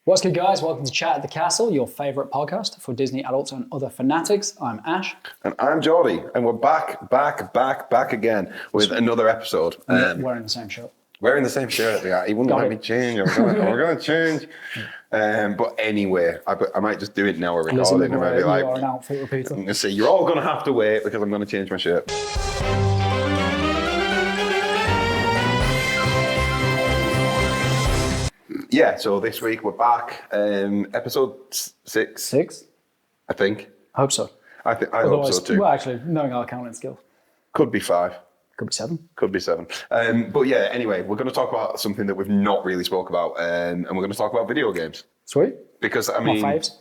What's good, guys? Welcome to Chat at the Castle, your favourite podcast for Disney adults and other fanatics. I'm Ash. And I'm Jordy. And we're back again with another episode. Wearing the same shirt. Wearing the same shirt. Yeah, he wouldn't let me change. We're going to change. But anyway, I might just do it now. We're recording. And I'll be like, you're an outfit repeater. I'm going to say, you're all going to have to wait because I'm going to change my shirt. Yeah, so this week we're back. Episode 6. 6? I think. I hope so. I hope so too. Well, actually, knowing our counting skills. Could be 5. Could be 7. Could be 7. But yeah, anyway, we're going to talk about something that we've not really spoke about, and we're going to talk about video games. Sweet. Because, I My mean, faves.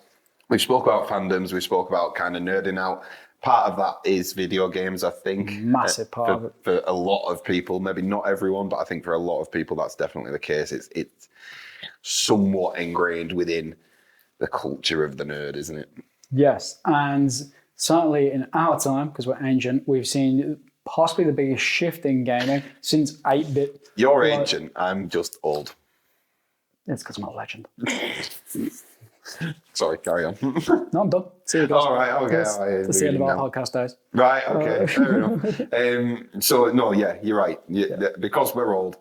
we've spoke about fandoms, we spoke about kind of nerding out. Part of that is video games, I think. Massive part of it. For a lot of people, maybe not everyone, but I think for a lot of people, that's definitely the case. It's somewhat ingrained within the culture of the nerd, isn't it? Yes, and certainly in our time, because we're ancient, we've seen possibly the biggest shift in gaming since 8-bit. You're ancient, I'm just old. It's because I'm not a legend. Sorry, carry on. No, I'm done. See you guys. All right, okay. That's the end of our podcast days. Right, okay, fair enough. So, no, yeah, you're right. Because we're old,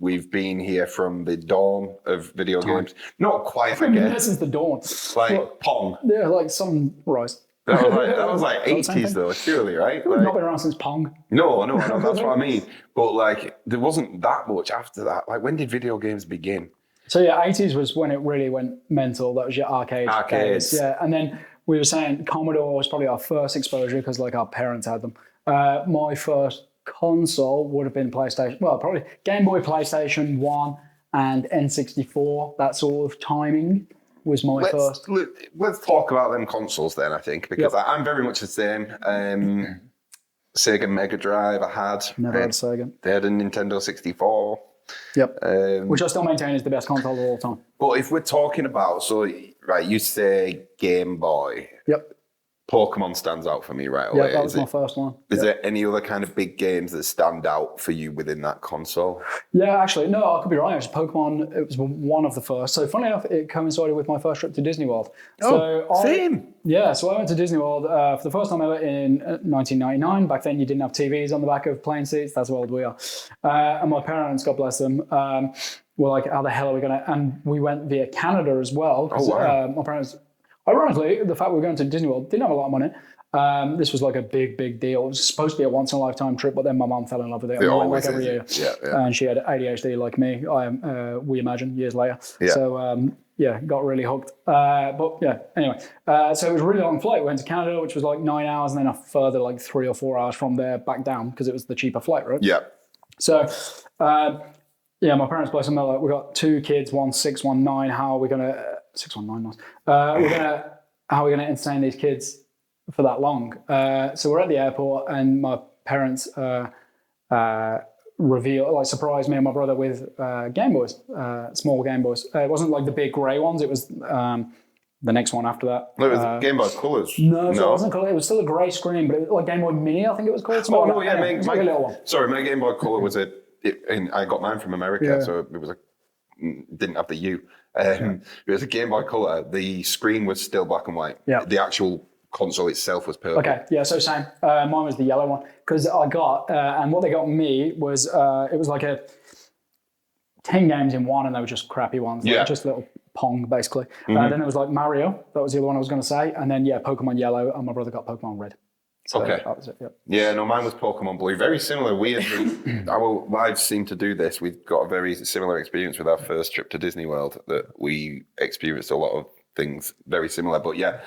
we've been here from the dawn of video games. Not quite, I guess. Since the dawn. Like Pong. Yeah, like Sunrise. That was like 80s though, surely, right? We've Like, not been around since Pong. no, that's what I mean. But like, there wasn't that much after that. Like, when did video games begin? So yeah, 80s was when it really went mental. That was your arcades. Days. Yeah, and then we were saying Commodore was probably our first exposure because like our parents had them. My first console would have been PlayStation. Well, probably Game Boy, PlayStation 1, and N64. That sort of timing was my first. Let's talk about them consoles then, I think, because I'm very much the same. Sega Mega Drive I had. Never had a Sega. They had a Nintendo 64. Yep. Which I still maintain is the best console of all time. But if we're talking about, so, right, you say Game Boy. Yep. Pokemon stands out for me right away. Yeah, that was my first one. Is there any other kind of big games that stand out for you within that console? Yeah, actually, no, I could be wrong. Actually, Pokemon, it was one of the first. So funnily enough, it coincided with my first trip to Disney World. Same. Yeah, so I went to Disney World for the first time ever in 1999. Back then, you didn't have TVs on the back of plane seats. That's how old we are. And my parents, God bless them, were like, how the hell are we going to... And we went via Canada as well. Oh, wow. My parents... Ironically, the fact we were going to Disney World didn't have a lot of money. This was like a big deal. It was supposed to be a once-in-a-lifetime trip, but then my mom fell in love with it. It went always like every is. year. Yeah. And she had ADHD like me, we imagine, years later. Yeah. So, got really hooked. But yeah, anyway. So it was a really long flight. We went to Canada, which was like 9 hours, and then a further like 3 or 4 hours from there back down because it was the cheaper flight, right? Yeah. So, my parents bless them. They're like, we got 2 kids, 1 6, 1 9. How are we going to... 6, 1 9, nice. How are we going to entertain these kids for that long? So we're at the airport, and my parents surprised me and my brother with Game Boys, small Game Boys. It wasn't like the big grey ones. It was the next one after that. No, it was Game Boy Colors. No, it wasn't colour. It was still a grey screen, but it was like Game Boy Mini, I think it was called. Oh, no, yeah. It was like a little one. Sorry, my Game Boy Color was and I got mine from America, so it was didn't have the U. It was a Game Boy Color. The screen was still black and white. Yeah. The actual console itself was purple. Okay, yeah, so same. Mine was the yellow one because I got, and what they got me was, it was like 10 games in one, and they were just crappy ones. Like just little Pong, basically. Then it was like Mario. That was the other one I was going to say. And then, Pokemon Yellow, and my brother got Pokemon Red. So that was it, Yeah, no, mine was Pokemon Blue. Very similar. Weirdly, our lives seem to do this. We've got a very similar experience with our first trip to Disney World, that we experienced a lot of things very similar. But yeah,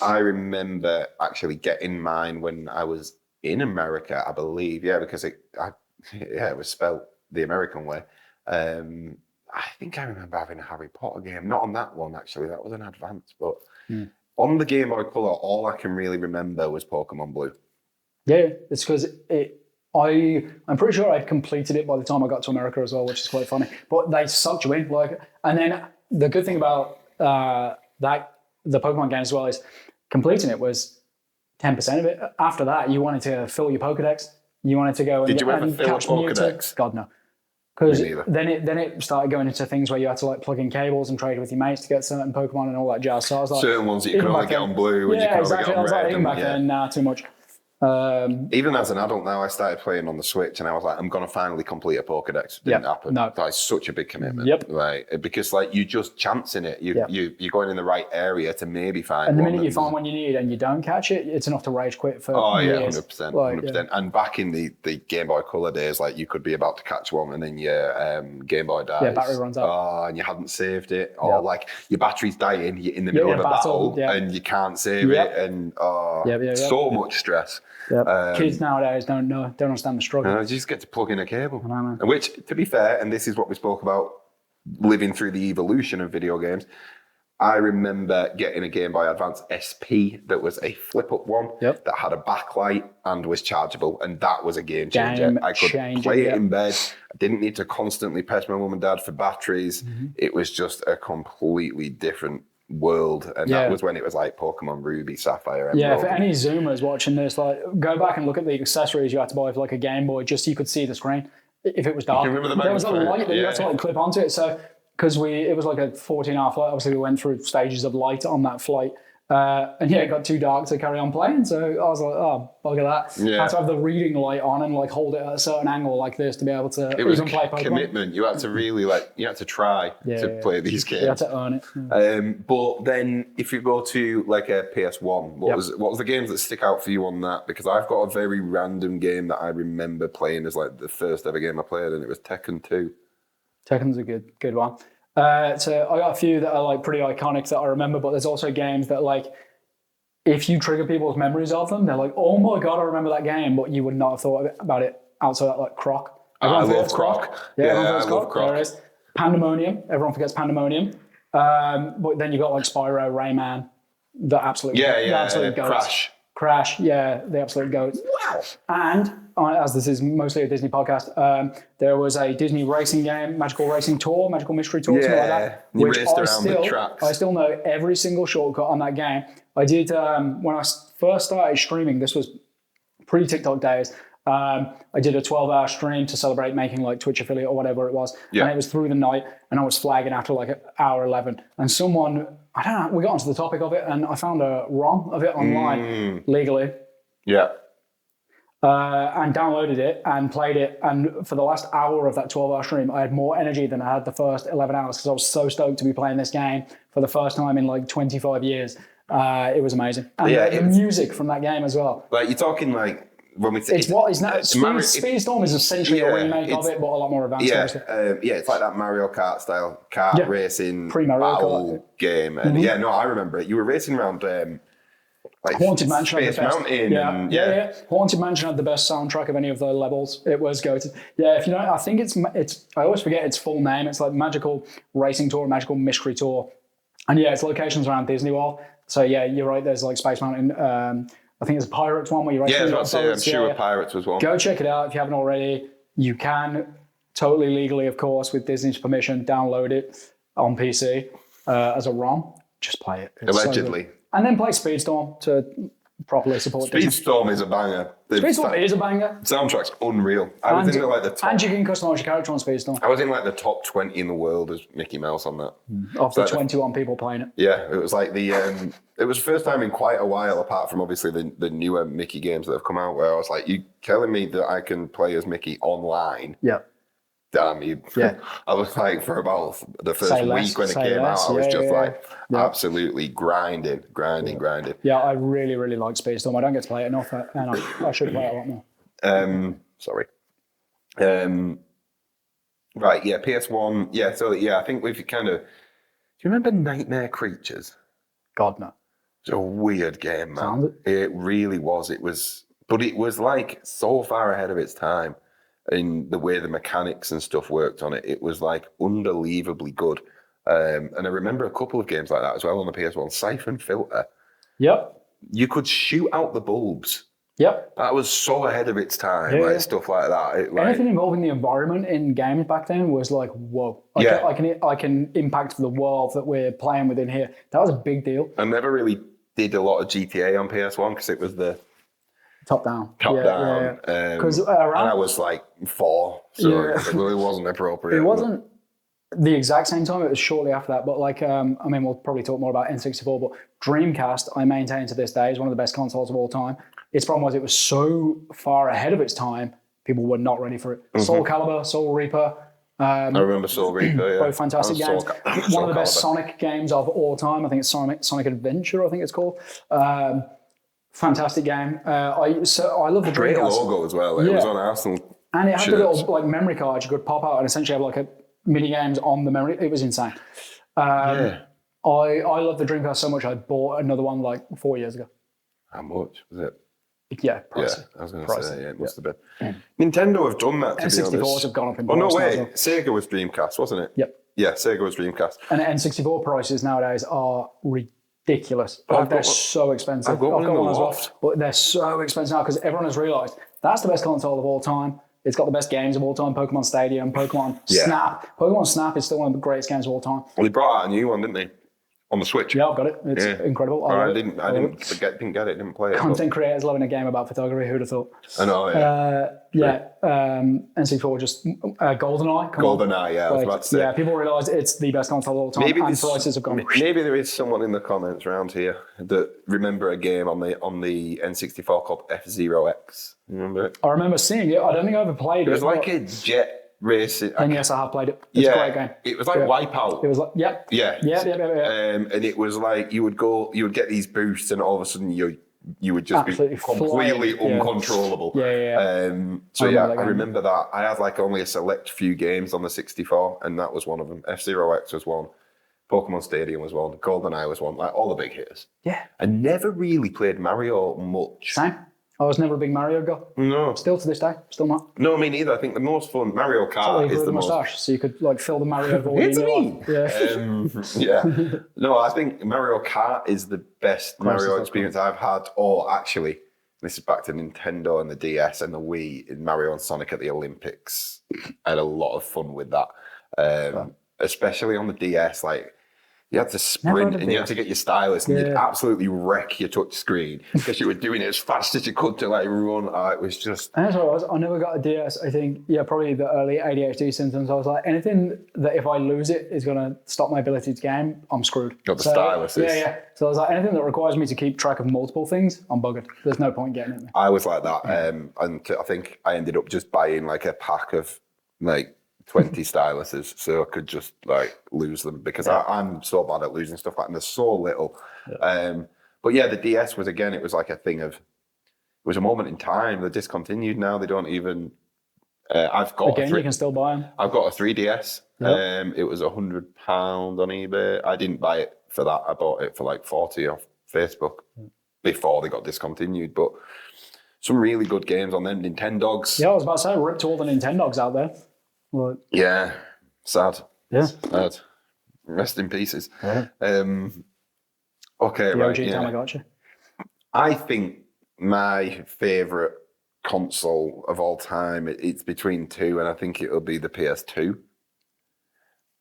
I remember actually getting mine when I was in America, I believe. Yeah, because it was spelled the American way. I think I remember having a Harry Potter game. Not on that one, actually. That was an advance, but... On the Game Boy Color, all I can really remember was Pokemon Blue. Yeah, it's because I'm pretty sure I'd completed it by the time I got to America as well, which is quite funny. But they sucked you in, and then the good thing about the Pokemon game as well is completing it was 10% of it. After that, you wanted to fill your Pokedex. You wanted to go and Did you ever and fill a catch Pokedex? Mewtwo. God no. Because then it started going into things where you had to like plug in cables and trade with your mates to get certain Pokemon and all that jazz. So I was like, certain ones that you can only get on blue. Yeah, exactly. I was like, even back then, nah, too much. Even as an adult now, I started playing on the Switch, and I was like, I'm going to finally complete a Pokedex. Didn't happen. No. That's such a big commitment. Yep. Like, because like you just chancing it. You're going in the right area to maybe find. And the minute you find one you need and you don't catch it, it's enough to rage quit for years. 100%. 100%. And back in the Game Boy Color days, like you could be about to catch one, and then your Game Boy dies. Yeah, battery runs out. And you hadn't saved it, or like your battery's dying. You're in the middle of a battle, and you can't save it, and so much stress. Yep. Kids nowadays don't understand the struggle. You just get to plug in a cable. Which, to be fair, and this is what we spoke about, living through the evolution of video games, I remember getting a Game Boy Advance SP that was a flip-up one that had a backlight and was chargeable, and that was a game changer. I could play it in bed. I didn't need to constantly press my mum and dad for batteries. It was just a completely different world, and that was when it was like Pokemon Ruby, Sapphire, Emerald. Yeah, for any Zoomers watching this, like go back and look at the accessories you had to buy for like a Game Boy just so you could see the screen if it was dark. You remember there was a light that you had to like clip onto it. So because it was like a 14-hour flight, obviously we went through stages of light on that flight. And it got too dark to carry on playing. So I was like, oh, bugger that. I had to have the reading light on and like hold it at a certain angle like this to be able to even play Pokemon. Commitment. You had to really you had to try to play these games. You had to earn it. But then if you go to like a PS1, what was the games that stick out for you on that? Because I've got a very random game that I remember playing as like the first ever game I played, and it was Tekken 2. Tekken's a good one. So I got a few that are like pretty iconic that I remember, but there's also games that like, if you trigger people's memories of them, they're like, oh my God, I remember that game, but you would not have thought about it outside like Croc. I love Croc. Yeah, I love Croc. There it is. Pandemonium. Everyone forgets Pandemonium. But then you got like Spyro, Rayman, the absolute goats. Crash, the absolute goats. Wow. And as this is mostly a Disney podcast, there was a Disney racing game, Magical Racing Tour, Magical Mystery Tour, something like that. Which I still know every single shortcut on that game. I did, when I first started streaming, this was pre-TikTok days, I did a 12-hour stream to celebrate making like Twitch affiliate or whatever it was. And it was through the night, and I was flagging after like hour 11. And someone, I don't know, we got onto the topic of it, and I found a ROM of it online legally. Yeah. And downloaded it and played it. And for the last hour of that 12-hour stream, I had more energy than I had the first 11 hours because I was so stoked to be playing this game for the first time in like 25 years. It was amazing. And the music from that game as well. Like you're talking like, when we Speedstorm is essentially a remake of it, but a lot more advanced. It's like that Mario Kart style kart racing Pre-Mario Kart game. And I remember it. You were racing around like Haunted Mansion. Space Mountain. Haunted Mansion had the best soundtrack of any of the levels. It was goated. Yeah, if you know, I think it's. I always forget its full name. It's like Magical Racing Tour, Magical Mystery Tour, and it's locations around Disney World. So you're right. There's like Space Mountain. I think there's a Pirates one where you race. I'm sure Pirates was one. Go check it out if you haven't already. You can totally legally, of course, with Disney's permission, download it on PC as a ROM. Just play it. It's allegedly. So and then play Speedstorm to properly support Disney. Speedstorm is a banger. Speedstorm is a banger. Soundtrack's unreal. I was in like the top. And you can customize your character on Speedstorm. I was in like the top 20 in the world as Mickey Mouse on that. Of the 21 people playing it. Yeah, it was like the. It was the first time in quite a while, apart from obviously the newer Mickey games that have come out, where I was like, you telling me that I can play as Mickey online? Yeah. Damn you. Yeah. I was like, for about the first week when it came out, I was just absolutely grinding. Yeah, I really, really like Speedstorm. I don't get to play it enough, and I should play it a lot more. Sorry. Right, PS1. Yeah, so I think we've kind of... Do you remember Nightmare Creatures? God, no. It's a weird game, man. It really was. But it was like so far ahead of its time. In the way the mechanics and stuff worked on it, it was like unbelievably good. And I remember a couple of games like that as well on the PS1. Siphon Filter. Yep. You could shoot out the bulbs. Yep. That was so ahead of its time, stuff like that. Anything involving the environment in games back then was like, whoa. I can impact the world that we're playing within here. That was a big deal. I never really did a lot of GTA on PS1 because it was the Top down. Top down. Because and I was like 4, so it really wasn't appropriate. It wasn't the exact same time. It was shortly after that. But like, I mean, we'll probably talk more about N64. But Dreamcast, I maintain to this day, is one of the best consoles of all time. Its problem was it was so far ahead of its time. People were not ready for it. Soul Calibur, Soul Reaper. I remember Soul Reaper. Yeah. Both fantastic games. One of the best Sonic games of all time. I think it's Sonic Adventure. I think it's called. Fantastic game. I love the great Dreamcast. logo as well. It was on Arsenal. And it had the little like memory card you could pop out and essentially have like a mini games on the memory. It was insane. I love the Dreamcast so much I bought another one like 4 years ago. How much was it? Yeah, pricey. Yeah, I was going to say, it must have been. Nintendo have done that, to be honest. N64s have gone up in price. Oh, no way. Well. Sega was Dreamcast, wasn't it? Yep. Yeah, Sega was Dreamcast. And N64 prices nowadays are ridiculous. Like, they're so expensive. I've got one as well. But they're so expensive now because everyone has realised that's the best console of all time. It's got the best games of all time. Pokemon Stadium, Pokemon Snap. Pokemon Snap is still one of the greatest games of all time. Well, they brought out a new one, didn't they? On the Switch. Yeah, I've got it. It's incredible. I didn't get it, didn't play it. Content creators loving a game about photography, who'd have thought? I know, N64 just GoldenEye. GoldenEye, I was about to say. Yeah, people realise it's the best console of all time, and prices have gone. Maybe there is someone in the comments around here that remember a game on the N64 called F-Zero X. Remember it? I remember seeing it. I don't think I ever played it. It was like a jet racing. And yes, I have played it. It's a great game. It was like Wipeout. It was like, yeah. And it was like you would get these boosts, and all of a sudden you would just absolutely be completely uncontrollable. I remember that. I had like only a select few games on the 64, and that was one of them. F-Zero X was one. Pokemon Stadium was one. GoldenEye was one. Like all the big hitters. Yeah. I never really played Mario much. Same. I was never a big Mario guy. No. Still to this day, still not. No, me neither. I think the most fun Mario Kart is the most. So you could like fill the Mario void in your life. Yeah. No, I think Mario Kart is the best Mario experience I've had. Or actually, this is back to Nintendo and the DS and the Wii in Mario and Sonic at the Olympics. I had a lot of fun with that, especially on the DS. Like, you had to sprint and you had to get your stylus and you'd absolutely wreck your touch screen because you were doing it as fast as you could to like run. It was just... And that's what it was. I never got a DS. I think, probably the early ADHD symptoms. I was like, anything that if I lose it is going to stop my ability to game, I'm screwed. Got the styluses. Yeah. So I was like, anything that requires me to keep track of multiple things, I'm buggered. There's no point getting it. I was like that. And I think I ended up just buying like a pack of like 20 styluses so I could just like lose them because I'm so bad at losing stuff like that and there's so little. But yeah, the DS was, again, it was like a thing of, it was a moment in time. They're discontinued now. They don't even, I've got you can still buy them. I've got a 3DS. It was £100 on eBay. I didn't buy it for that. I bought it for like 40 off Facebook before they got discontinued. But some really good games on them. Nintendogs. Yeah, I was about to say, rip to all the Nintendogs out there. What? Yeah, sad. Yeah, sad. Rest in pieces. Yeah. Okay, the right. OG Tamagotchi. I think my favourite console of all time, it's between two, and I think it'll be the PS2.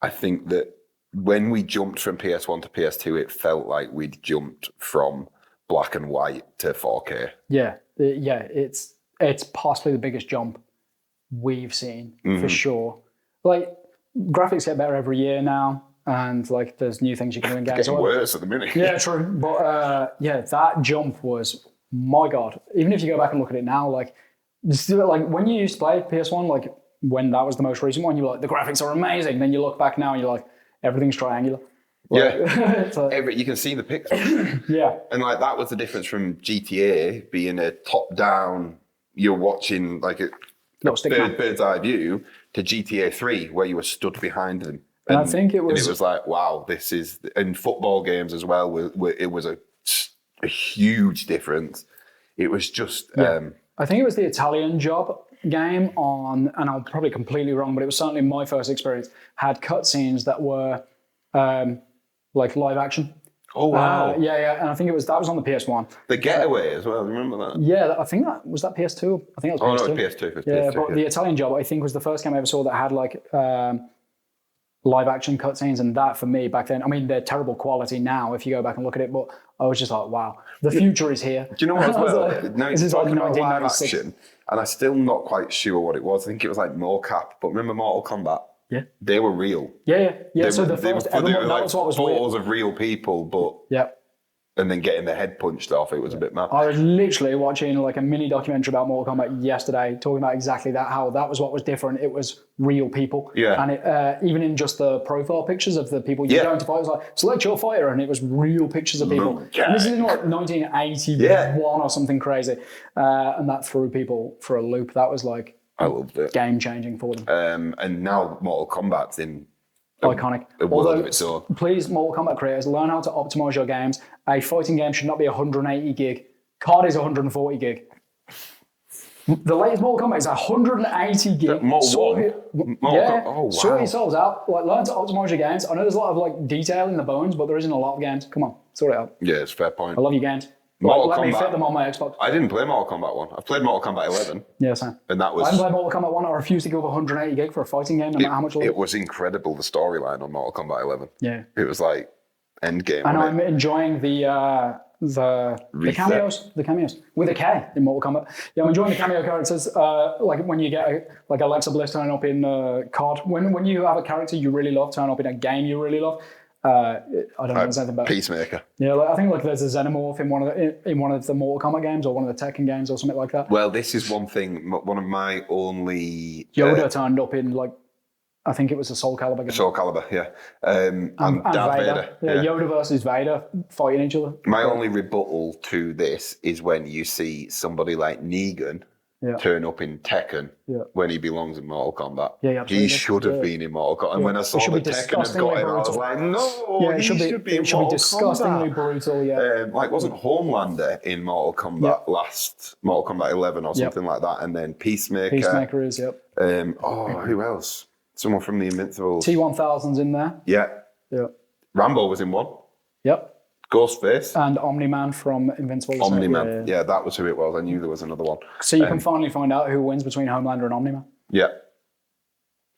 I think that when we jumped from PS1 to PS2, it felt like we'd jumped from black and white to 4K. Yeah, it's possibly the biggest jump we've seen for sure. Like, graphics get better every year now, and like there's new things you can do in games. Getting worse at the minute. Yeah, true. But that jump was, my God. Even if you go back and look at it now, like when you used to play PS1, like when that was the most recent one, you were like, the graphics are amazing. Then you look back now and you're like, everything's triangular. Like, you can see the pixels. Yeah. And like that was the difference from GTA being a top-down, you're watching like a bird's eye view, to GTA 3 where you were stood behind them. And I think it was like, wow, this is, and football games as well, it was a huge difference. It was just... I think it was the Italian Job game on, and I'm probably completely wrong, but it was certainly my first experience, had cutscenes that were like live action. Oh, wow. And I think that was on the PS1. The Getaway as well, remember that? Yeah, I think that was PS2. I think that was PS2. No, it was PS2. But the Italian Job, I think, was the first game I ever saw that had like live action cutscenes, and that for me back then, I mean, they're terrible quality now if you go back and look at it, but I was just like, wow, the future is here. Do you know what as well? Like, No, this is talking like about live 1996. action, and I'm still not quite sure what it was. I think it was like mocap, but remember Mortal Kombat? Yeah. They were real. Yeah. So the first ever, that like was what was photos weird. of real people, but Yeah. and then getting their head punched off. It was a bit mad. I was literally watching like a mini documentary about Mortal Kombat yesterday, talking about exactly that, how that was what was different. It was real people. Yeah. And it, even in just the profile pictures of the people you're going to fight, it was like, select your fighter, and it was real pictures of people. And this is in like 1981 or something crazy. And that threw people for a loop. That was like I loved it. Game changing for them. And now Mortal Kombat's in iconic. a world of its own. Please, Mortal Kombat creators, learn how to optimize your games. A fighting game should not be 180 gig. COD is 140 gig. The latest Mortal Kombat is 180 gig. Sort yourselves out. Like, learn to optimize your games. I know there's a lot of like detail in the bones, but there isn't a lot of games. Come on, sort it out. Yeah, it's a fair point. I love your games. Let me fit them on my Xbox. I didn't play Mortal Kombat 1. I've played Mortal Kombat 11. Yeah, same. And that was... I haven't played Mortal Kombat 1. I refuse to give 180 gig for a fighting game, no matter how much it was incredible, the storyline on Mortal Kombat 11. Yeah. It was like endgame. And I'm enjoying the cameos. The cameos. With a K in Mortal Kombat. Yeah, I'm enjoying the cameo characters. Like when you get like Alexa Bliss turning up in COD. When you have a character you really love turn up in a game you really love. I don't know anything about Peacemaker. Yeah, like, I think like there's a Xenomorph in one of the Mortal Kombat games or one of the Tekken games or something like that. Well, this is one thing. One of my only Yoda turned up in like I think it was a Soul Calibur game. Soul Calibur, yeah. And Darth Vader. Yeah, Yoda versus Vader fighting each other. My only rebuttal to this is when you see somebody like Negan turn up in Tekken when he belongs in Mortal Kombat. Yeah, he should have been in Mortal Kombat. And when I saw the Tekken had got him, I was like, no, he should be in Mortal disgustingly Kombat. Brutal, yeah. Like, wasn't Homelander in Mortal Kombat last Mortal Kombat 11 or something like that? And then Peacemaker. Peacemaker is, who else? Someone from the Invincibles. T-1000's in there. Yeah. Rambo was in one. Yep. Ghostface. And Omni-Man from Invincibles. Omni-Man. Yeah, that was who it was. I knew there was another one. So you can finally find out who wins between Homelander and Omni-Man. Yeah.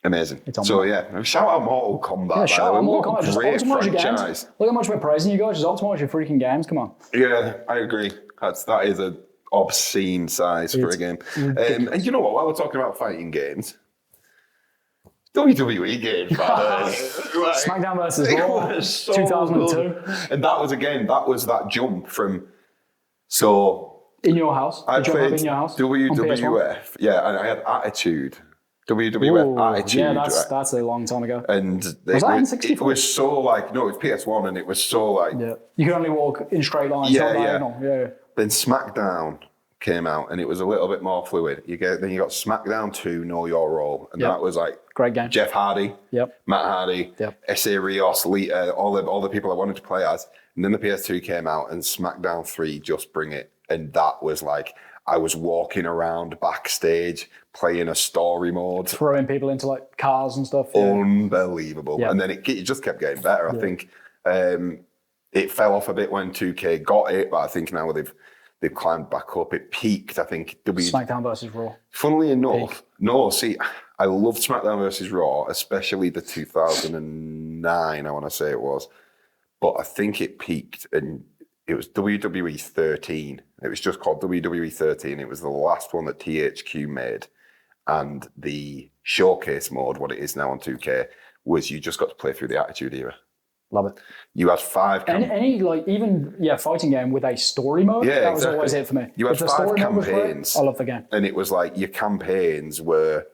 Amazing. So yeah, shout out Mortal Kombat. Yeah, shout out Mortal Kombat. Just optimize your franchise. games. Look how much we're praising you guys. Just optimize your freaking games. Come on. Yeah, I agree. That is an obscene size for a game. And you know what? While we're talking about fighting games, WWE games, SmackDown versus Raw, so 2002. Good. And that was that jump from, so... In your house? I played in your house? WWF, yeah, and I had Attitude. WWF Attitude. Yeah, that's a long time ago. And was that N64? It was so like, no, it was PS1, and it was so like... Yeah. You could only walk in straight lines, not diagonal. Yeah. Then SmackDown came out, and it was a little bit more fluid. Then you got SmackDown 2, Know Your Role, and that was like great game. Jeff Hardy, Matt Hardy, S.A. Rios, Lita, all the people I wanted to play as. And then the PS2 came out, and SmackDown 3, Just Bring It, and that was like I was walking around backstage playing a story mode, throwing people into like cars and stuff. Unbelievable. And then it just kept getting better. I think it fell off a bit when 2K got it, but I think now they've climbed back up. It peaked, I think. SmackDown versus Raw. Funnily enough, I loved SmackDown versus Raw, especially the 2009, I want to say it was. But I think it peaked, and it was WWE 13. It was just called WWE 13. It was the last one that THQ made. And the showcase mode, what it is now on 2K, was you just got to play through the Attitude Era. Love it. You had 5... Any like even fighting game with a story mode, that was always it for me. You had 5 campaigns. I love the game. And it was like your campaigns were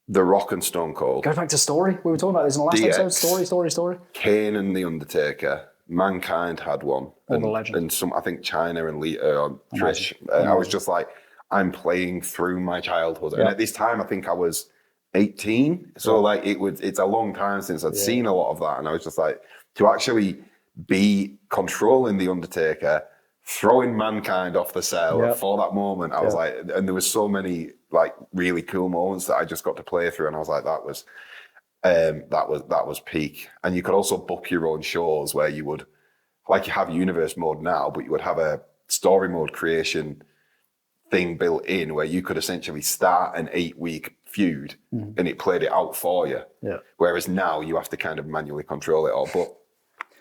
The Rock and Stone Cold. Go back to story. We were talking about this in the last episode. Story. Kane and The Undertaker. Mankind had one. All the legends. And some, I think China and Lita or Trish. I was just like, I'm playing through my childhood. And at this time, I think I was 18. So like it's a long time since I'd seen a lot of that. And I was just like, to actually be controlling The Undertaker, throwing Mankind off the cell for that moment, I was like, and there was so many like really cool moments that I just got to play through. And I was like, that was peak. And you could also book your own shows where you would, like you have universe mode now, but you would have a story mode creation thing built in where you could essentially start an 8-week feud and it played it out for you. Yeah. Whereas now you have to kind of manually control it all. But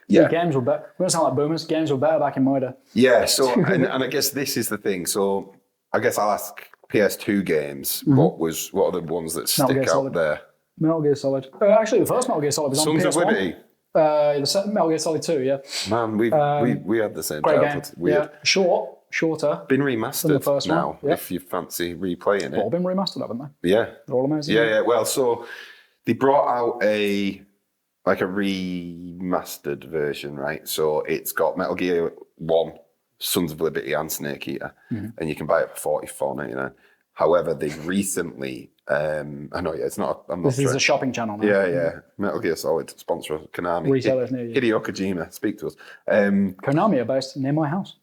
yeah, games were better. We don't sound like boomers. Games were better back in my day. Yeah. So and I guess this is the thing. So I guess I'll ask PS2 games. What are the ones that stick out there? Metal Gear Solid. Actually, the first Metal Gear Solid was on PS1. Sons of Liberty. The second Metal Gear Solid 2, yeah. Man, we had the same great childhood. game. Yeah. Shorter. Been remastered than the first now, one. Yep. if you fancy replaying it. All been remastered, haven't they? Yeah. They're all amazing. Yeah. Well, so they brought out a remastered version, right? So it's got Metal Gear 1, Sons of Liberty and Snake Eater, and you can buy it for $44.99. However, they've recently, I know it's not. I'm not this is a shopping channel now. Yeah. Metal Gear Solid, sponsor of Konami. Resellers near you. Hideo Kojima, speak to us. Konami are based near my house.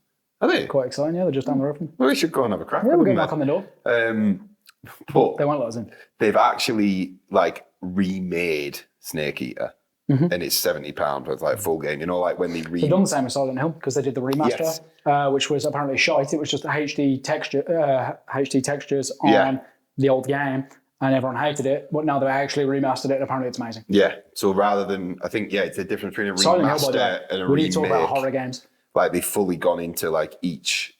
Are they? Quite exciting, yeah. They're just down the road from me. Well, we should go and have a crack. Yeah, we'll go knock on the door. But They won't let us in. they've actually remade Snake Eater. And it's £70 for like full game. You know, like when They've done the same with Silent Hill because they did the remaster, which was apparently shite. It was just HD textures on the old game, and everyone hated it. But now they've actually remastered it, and apparently it's amazing. Yeah. So rather than, I think, it's a difference between a Silent Hill, by the way, remaster and a we remake. need to talk about horror games. Like they've fully gone into like each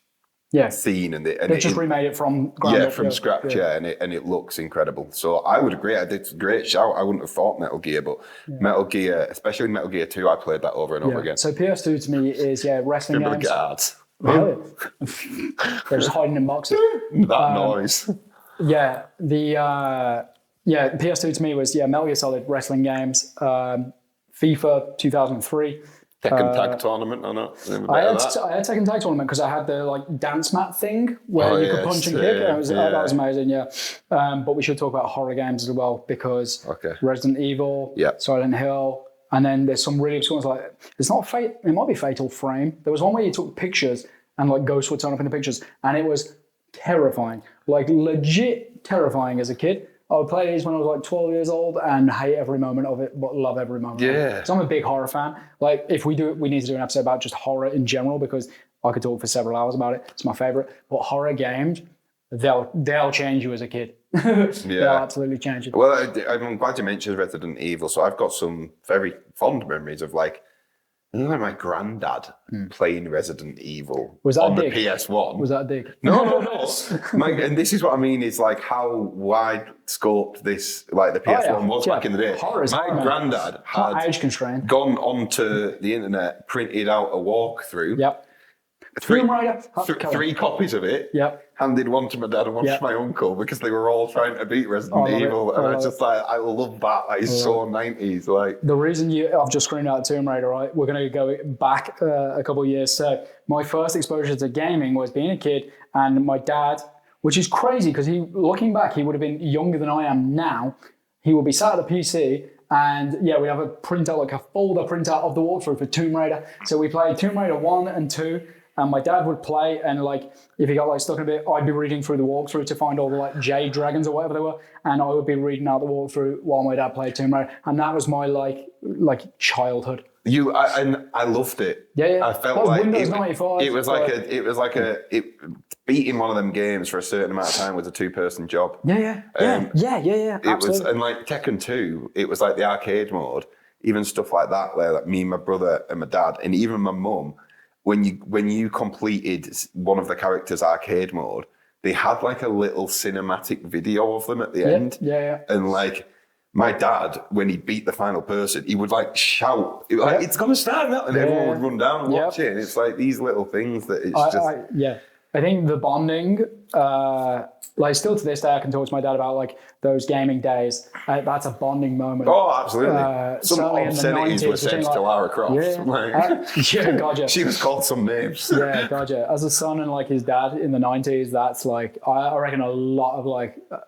scene and they've just remade it from ground up. From scratch, and it looks incredible. So I would agree. It's a great shout. I wouldn't have thought Metal Gear, but Metal Gear, especially Metal Gear 2, I played that over and over again. So PS2 to me is wrestling Remember games. the guards? They're just hiding in boxes. That noise. Yeah, PS2 to me was Metal Gear Solid, wrestling games, FIFA 2003. Tekken Tag Tournament or not? I had Tekken Tag Tournament because I had the dance mat thing where you could punch and kick. That was amazing, but we should talk about horror games as well because Resident Evil, Silent Hill, and then there's some really obscure ones like it's not it might be Fatal Frame. There was one where you took pictures and ghosts would turn up in the pictures, and it was terrifying, legit terrifying as a kid. I would play these when I was 12 years old and hate every moment of it, but love every moment of it. Yeah. So I'm a big horror fan. If we do it, we need to do an episode about just horror in general because I could talk for several hours about it. It's my favorite. But horror games, they'll change you as a kid. They'll absolutely change you. Well, I'm glad you mentioned Resident Evil. So I've got some very fond memories of my granddad playing Resident Evil on the PS1. Was that a dig? No. And this is what I mean. It's how wide scoped this, the PS1 was back in the day. My granddad had age constrained. Gone onto the internet, printed out a walkthrough. Yep. Three copies of it. Yep. Handed one to my dad and one to my uncle because they were all trying to beat Resident Evil. And I just I love that. That is so 90s. The reason I've just screened out Tomb Raider, right? We're going to go back a couple of years. So my first exposure to gaming was being a kid and my dad, which is crazy because looking back, he would have been younger than I am now. He would be sat at the PC and we have a printout, a folder printout of the walkthrough for Tomb Raider. So we played Tomb Raider 1 and 2. And my dad would play, and if he got stuck in a bit, I'd be reading through the walkthrough to find all the jade dragons or whatever they were, and I would be reading out the walkthrough while my dad played Tomb Raider, and that was my childhood. I loved it. Yeah. I felt Windows 95. It was beating one of them games for a certain amount of time was a 2-person job. Yeah. It absolutely. was, and Tekken 2, it was the arcade mode, even stuff like that, where me and my brother and my dad, and even my mum. When you completed one of the characters' arcade mode, they had a little cinematic video of them at the end. Yeah. And my dad, when he beat the final person, he would shout, "It's gonna start now!" And everyone would run down and watch it. And it's these little things that it's I think the bonding, still to this day, I can talk to my dad about those gaming days. That's a bonding moment. Oh, absolutely. Some obscenities were said to Lara Croft. God, She was called some names. Yeah, God, As a son and his dad in the 90s, that's I reckon a lot of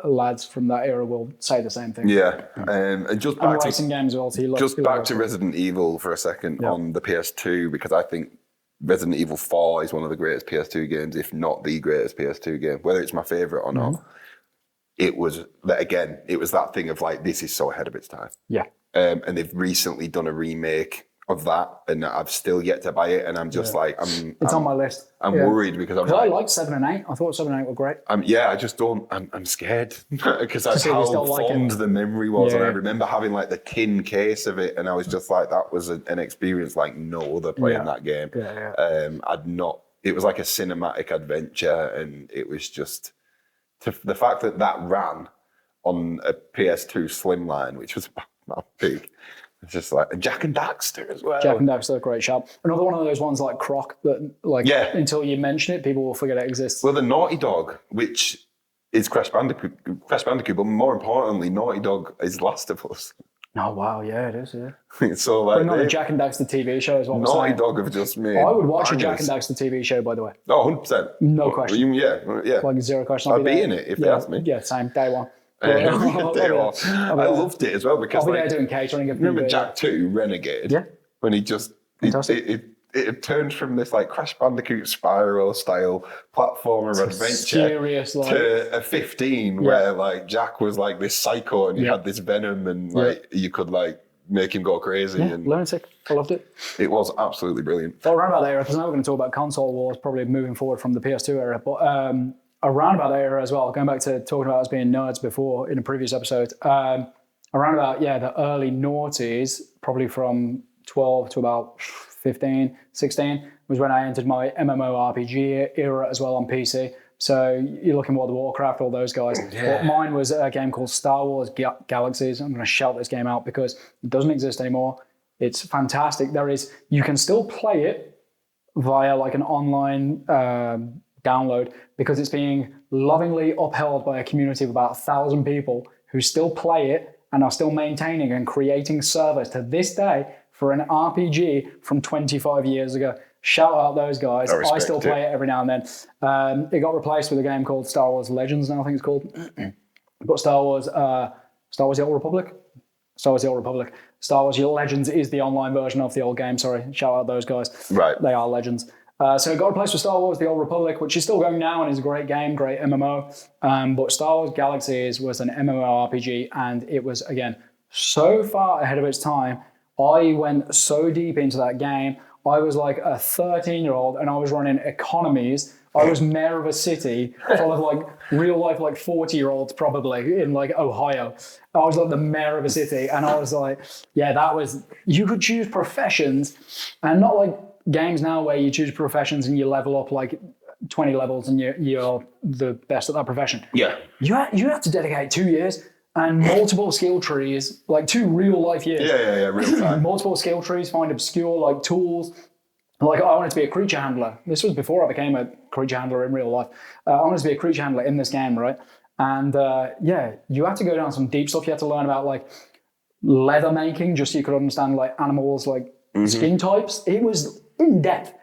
lads from that era will say the same thing. Yeah, and just back to racing games also. Back to Resident Evil for a second on the PS2 because I think Resident Evil 4 is one of the greatest PS2 games, if not the greatest PS2 game. Whether it's my favourite or not, it was that thing of this is so ahead of its time. Yeah. And they've recently done a remake of that, and I've still yet to buy it, and I'm just like, it's on my list. I'm worried because I liked 7 and 8. I thought 7 and 8 were great. I just don't. I'm scared because that's how fond the memory was, and I remember having like the tin case of it, and I was just like, that was an experience like no other playing that game. It was like a cinematic adventure, and it was just the fact that ran on a PS2 Slimline, which was not big. It's just like Jack and Daxter as well. Jack and Daxter, great shout. Another one of those ones like Croc that until you mention it, people will forget it exists. Well, the Naughty Dog, which is Crash Bandicoot, but more importantly, Naughty Dog is Last of Us. Oh wow, yeah, it is, yeah. So like, but not a Jack and Daxter TV show is what I'm saying. Naughty Dog have just made. I would watch a Jack and Daxter TV show, by the way. Oh, 100%. No question. Yeah. Like zero question. I'd be in it if they asked me. Yeah, same day one. I loved it as well because I'll be there doing catering. Remember Jack 2 Renegade? Yeah. When he just it turned from this like Crash Bandicoot Spyro style platformer adventure to a 15 where like Jack was like this psycho and he had this venom and like you could like make him go crazy. And lunatic. I loved it. It was absolutely brilliant. So around about that era, because now we're going to talk about console wars, probably moving forward from the PS2 era, but around about that era as well, going back to talking about us being nerds before in a previous episode, around about, the early noughties, probably from 12 to about 15, 16, was when I entered my MMORPG era as well on PC. So you're looking World of Warcraft, all those guys. But mine was a game called Star Wars Galaxies. I'm going to shout this game out because it doesn't exist anymore. It's fantastic. You can still play it via like an online download because it's being lovingly upheld by a community of about 1,000 people who still play it and are still maintaining and creating servers to this day for an RPG from 25 years ago. Shout out those guys. I still play it every now and then. It got replaced with a game called Star Wars Legends now, I think it's called. But Star Wars The Old Republic? Star Wars The Old Republic. Star Wars Legends is the online version of the old game, sorry. Shout out those guys. Right. They are legends. So it got replaced with Star Wars The Old Republic, which is still going now and is a great game, great MMO. But Star Wars Galaxies was an MMORPG, and it was, again, so far ahead of its time. I went so deep into that game. I was like a 13-year-old and I was running economies. I was mayor of a city full of like real life like 40-year-olds probably in like Ohio. I was like the mayor of a city and I was like, you could choose professions and not like games now where you choose professions and you level up like 20 levels and you're the best at that profession. Yeah. You have to dedicate 2 years and multiple skill trees, like 2 real life years. Yeah, real time. Multiple skill trees, find obscure like tools. Like I wanted to be a creature handler. This was before I became a creature handler in real life. I wanted to be a creature handler in this game, right? And you had to go down some deep stuff. You had to learn about like leather making, just so you could understand like animals, like skin types. It was in depth.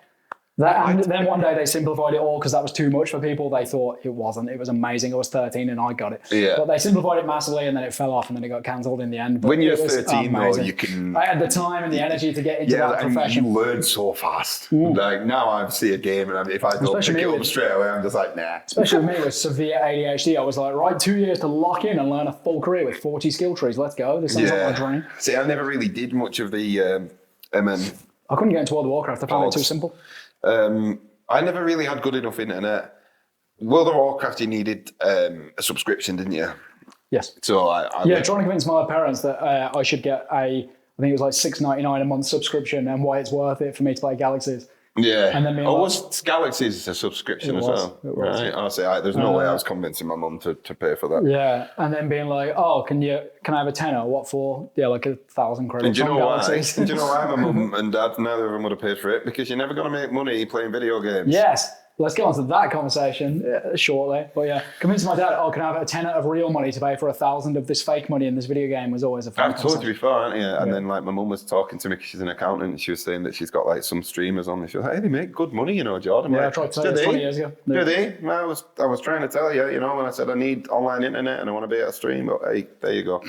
And then one day they simplified it all because that was too much for people. They thought it wasn't. It was amazing. I was 13 and I got it. Yeah. But they simplified it massively and then it fell off and then it got cancelled in the end. But when you're 13 though, you can... I had the time and the energy to get into that profession. You learn so fast. Like now I see a game and if I don't pick it up straight away, I'm just like, nah. Especially with me with severe ADHD, I was like, right, 2 years to lock in and learn a full career with 40 skill trees. Let's go. This sounds like my dream. See, I never really did much of the MM. I couldn't get into World of Warcraft. I found it too simple. I never really had good enough internet. World of Warcraft, you needed a subscription, didn't you? Yes. So trying to convince my parents that I should get I think it was like $6.99 a month subscription and why it's worth it for me to play Galaxies. Yeah. And then was Galaxies a subscription as well? It was. Right. I say there's no way I was convincing my mum to pay for that. Yeah. And then being like, oh, can I have a tenner? What for? Yeah, like 1,000 credits. And do you know why? Do you know why my mum and dad, neither of them would have paid for it? Because you're never going to make money playing video games. Yes. Let's get on to that conversation shortly. But yeah, convincing my dad, can I have a tenner of real money to pay for 1,000 of this fake money in this video game was always a fun I've told you before, haven't you? And then like my mum was talking to me because she's an accountant and she was saying that she's got like some streamers on. And she was like, hey, they make good money, you know, Jordan. I tried to tell you this 20 years ago. Do they? I was trying to tell you, you know, when I said I need online internet and I want to be able to stream. But hey, there you go.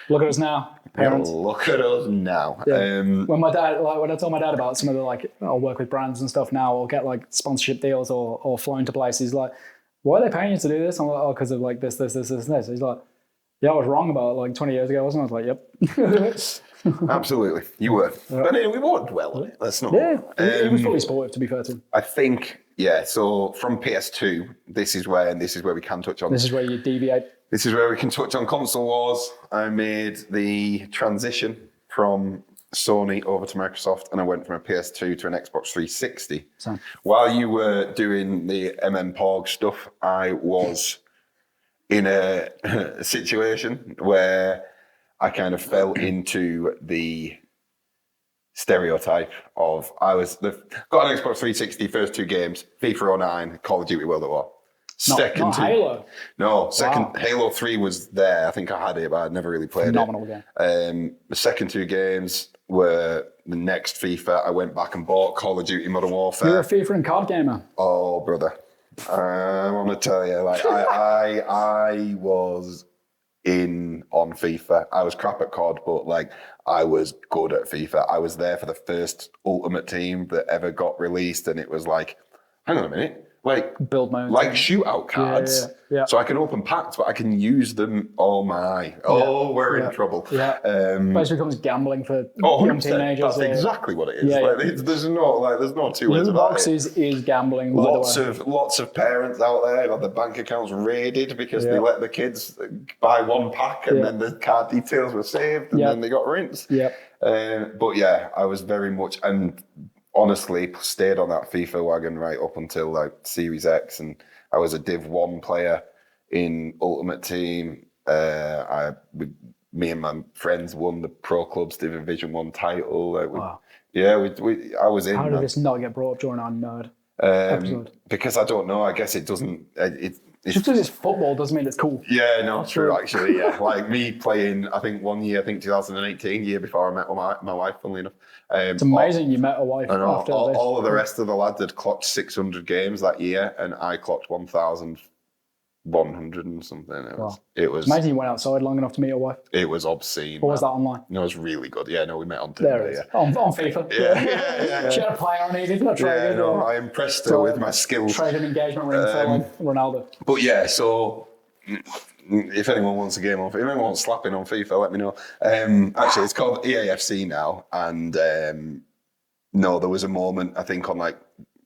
Look at us now, parents. Yeah, look at us now. Yeah. When I tell my dad about some of the like, I'll work with brands and stuff now, or get like sponsorship deals or flown to places, he's like, why are they paying you to do this? I'm like, because of like this. He's like, Yeah, I was wrong about it like 20 years ago, wasn't I? I was like, yep. Absolutely, you were. But anyway, we won't dwell on it. Let's not. Yeah, it was fully supportive, to be fair to him. I think, so from PS2, this is where we can touch on. This is where you deviate. This is where we can touch on console wars. I made the transition from Sony over to Microsoft, and I went from a PS2 to an Xbox 360. So. While you were doing the MMPOG stuff, I was in a situation where I kind of fell into the stereotype of got an Xbox 360, first 2 games, FIFA 09, Call of Duty World at War. Not Halo. No, Halo 3 was there. I think I had it, but I'd never really played Phenomenal game. The second 2 games were the next FIFA. I went back and bought Call of Duty Modern Warfare. You're a FIFA and card gamer. Oh, brother. I want to tell you, like, I was in on FIFA. I was crap at COD, but like I was good at FIFA. I was there for the first Ultimate Team that ever got released, and it was like, hang on a minute, like build my own like shootout cards. Yeah. So I can open packs, but I can use them. Oh my! We're in trouble. Yeah. Basically becomes gambling for young teenagers. That's exactly what it is. There's no two ways about boxes it. Is gambling. Lots of parents out there got their bank accounts raided because they let the kids buy one pack and then the card details were saved and then they got rinsed. Yeah. But yeah, I was very much and honestly stayed on that FIFA wagon right up until like Series X, and I was a Div 1 player in Ultimate Team. Me and my friends won the Pro Clubs Division 1 title. Wow. I was in. How did this not get brought up during our nerd episode? Because I don't know. I guess it doesn't. Just because it's football doesn't mean it's cool. Yeah, no, true. Actually, yeah. Like me playing, I think 2018, year before I met my wife. Funnily enough, it's amazing you met a wife. I know, after all of the rest of the lads had clocked 600 games that year, and I clocked 1,100 and something. It was amazing you went outside long enough to meet your wife. It was obscene. Or was that online? No, it was really good. Yeah, no, we met on Tinder. There it is. On FIFA. Yeah. She had a player on it, didn't I? Yeah, no, I impressed her with my skills. Trading engagement ring for Ronaldo. But yeah, so if anyone wants a game on, if anyone wants slapping on FIFA, let me know. Actually, it's called EAFC now, and no, there was a moment I think on like